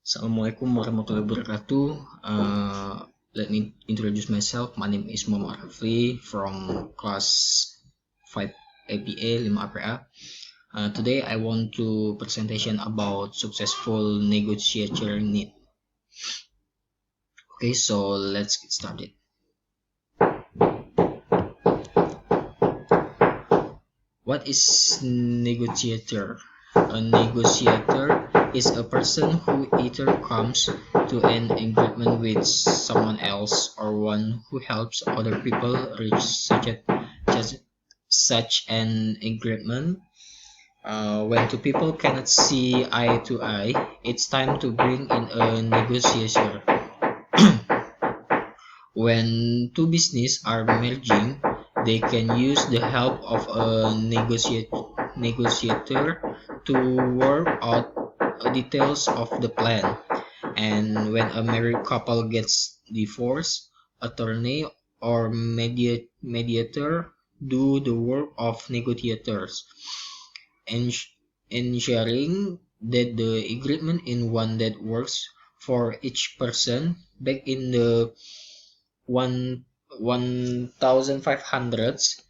Assalamualaikum warahmatullahi wabarakatuh. Let me introduce myself. My name is M.Rafly from class 5 APA 5 APA. Today I want to presentation about successful negotiator need. Okay, so let's get started. What is negotiator? A negotiator is a person who either comes to an agreement with someone else or one who helps other people reach such an agreement. When two people cannot see eye to eye, it's time to bring in a negotiator. When two businesses are merging, they can use the help of a negotiator to work out details of the plan. And when a married couple gets divorced, attorney or mediator do the work of negotiators, ensuring that the agreement in one that works for each person. Back in the 1500s,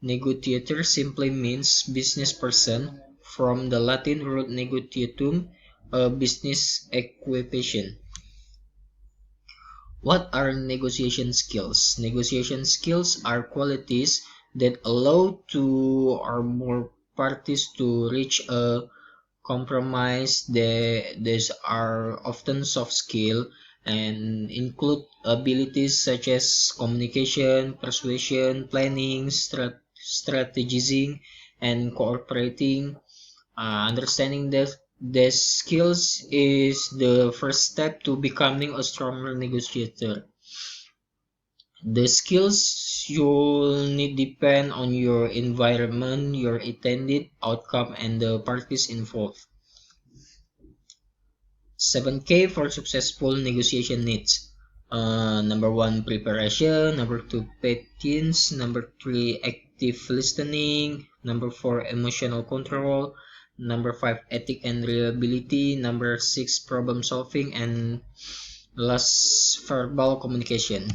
negotiator simply means business person, from the Latin root negotiatum, a business equipation. What are negotiation skills? Negotiation skills are qualities that allow two or more parties to reach a compromise. These are often soft skills and include abilities such as communication, persuasion, planning, strategizing, and cooperating. Understanding that these skills is the first step to becoming a stronger negotiator. The skills you'll need depend on your environment, your intended outcome, and the parties involved. 7K for successful negotiation needs. Number 1, preparation. Number 2, patience. Number 3, active listening. Number 4, emotional control. Number 5, ethic and reliability. Number 6, problem solving. And last, verbal communication.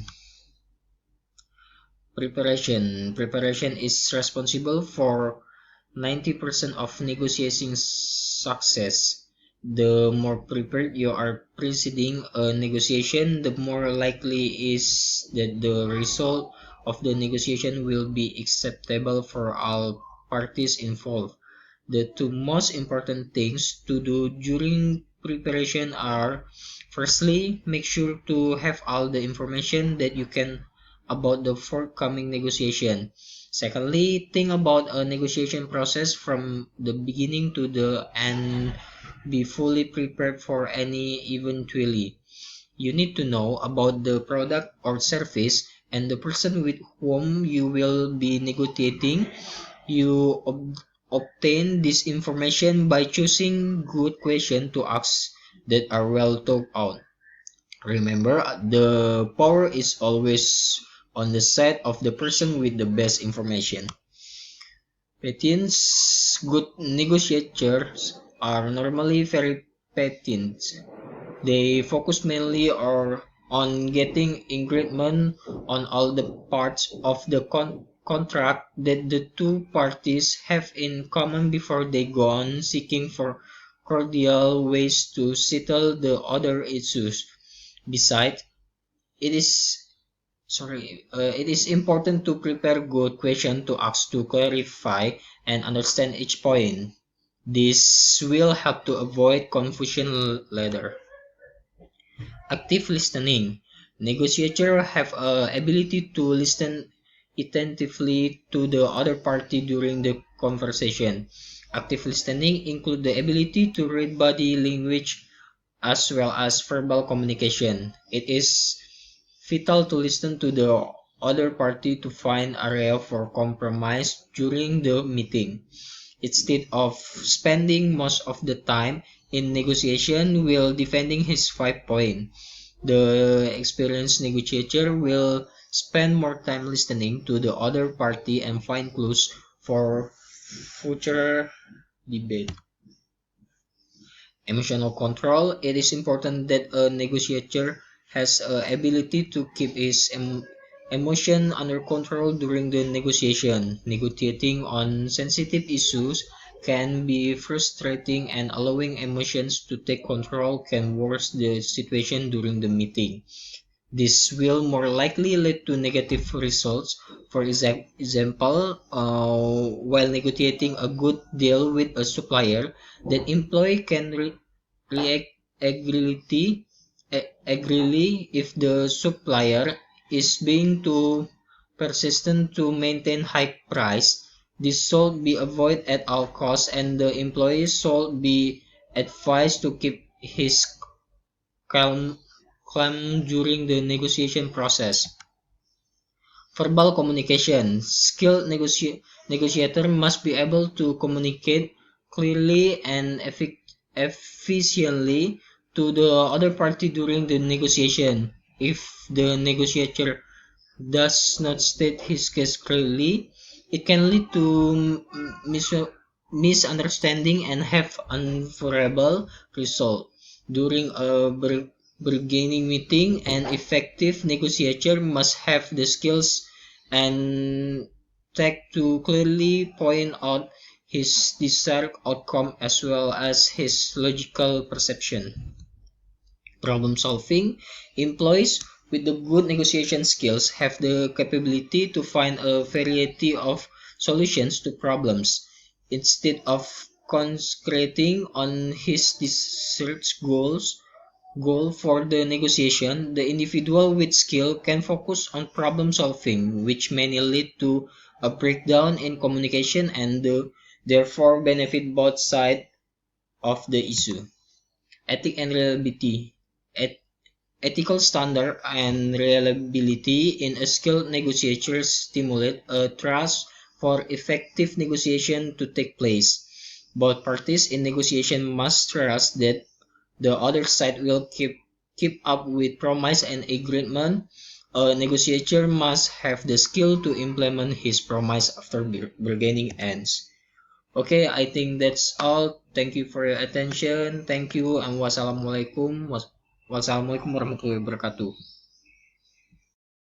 Preparation is responsible for 90% of negotiating success. The more prepared you are preceding a negotiation, the more likely is that the result of the negotiation will be acceptable for all parties involved. The two most important things to do during preparation are: firstly, make sure to have all the information that you can about the forthcoming negotiation. Secondly, think about a negotiation process from the beginning to the end. Be fully prepared for any eventuality. You need to know about the product or service and the person with whom you will be negotiating. You obtain this information by choosing good questions to ask that are well thought out. Remember, the power is always on the side of the person with the best information. Patience. Good negotiators are normally very patient. They focus mainly on getting agreement on all the parts of the contract that the two parties have in common before they go on seeking for cordial ways to settle the other issues. Besides, it is important to prepare good questions to ask to clarify and understand each point. This will help to avoid confusion later. Active listening. Negotiators have a ability to listen attentively to the other party during the conversation. Active listening includes the ability to read body language as well as verbal communication. It is vital to listen to the other party to find area for compromise during the meeting. Instead of spending most of the time in negotiation while defending his 5 point, the experienced negotiator will spend more time listening to the other party and find clues for future debate. Emotional control. It is important that a negotiator has a ability to keep his emotion under control during the negotiation. Negotiating on sensitive issues can be frustrating, and allowing emotions to take control can worsen the situation during the meeting. This will more likely lead to negative results. For example, while negotiating a good deal with a supplier, the employee can react angrily, if the supplier is being too persistent to maintain high price. This should be avoided at all costs, and the employee should be advised to keep his calm, calm during the negotiation process. Verbal communication. Skilled negotiator must be able to communicate clearly and efficiently to the other party during the negotiation. If the negotiator does not state his case clearly, it can lead to misunderstanding and have unfavorable result. During a bargaining meeting, an effective negotiator must have the skills and tact to clearly point out his desired outcome as well as his logical perception. Problem solving. Employees with the good negotiation skills have the capability to find a variety of solutions to problems. Instead of concentrating on his desired goal for the negotiation, the individual with skill can focus on problem solving, which may lead to a breakdown in communication and therefore benefit both sides of the issue. Ethic and reliability. Ethical standard and reliability in a skilled negotiator stimulate a trust for effective negotiation to take place. Both parties in negotiation must trust that the other side will keep up with promise and agreement. A negotiator must have the skill to implement his promise after bargaining ends. Okay, I think that's all. Thank you for your attention. Thank you and wassalamualaikum warahmatullahi wabarakatuh.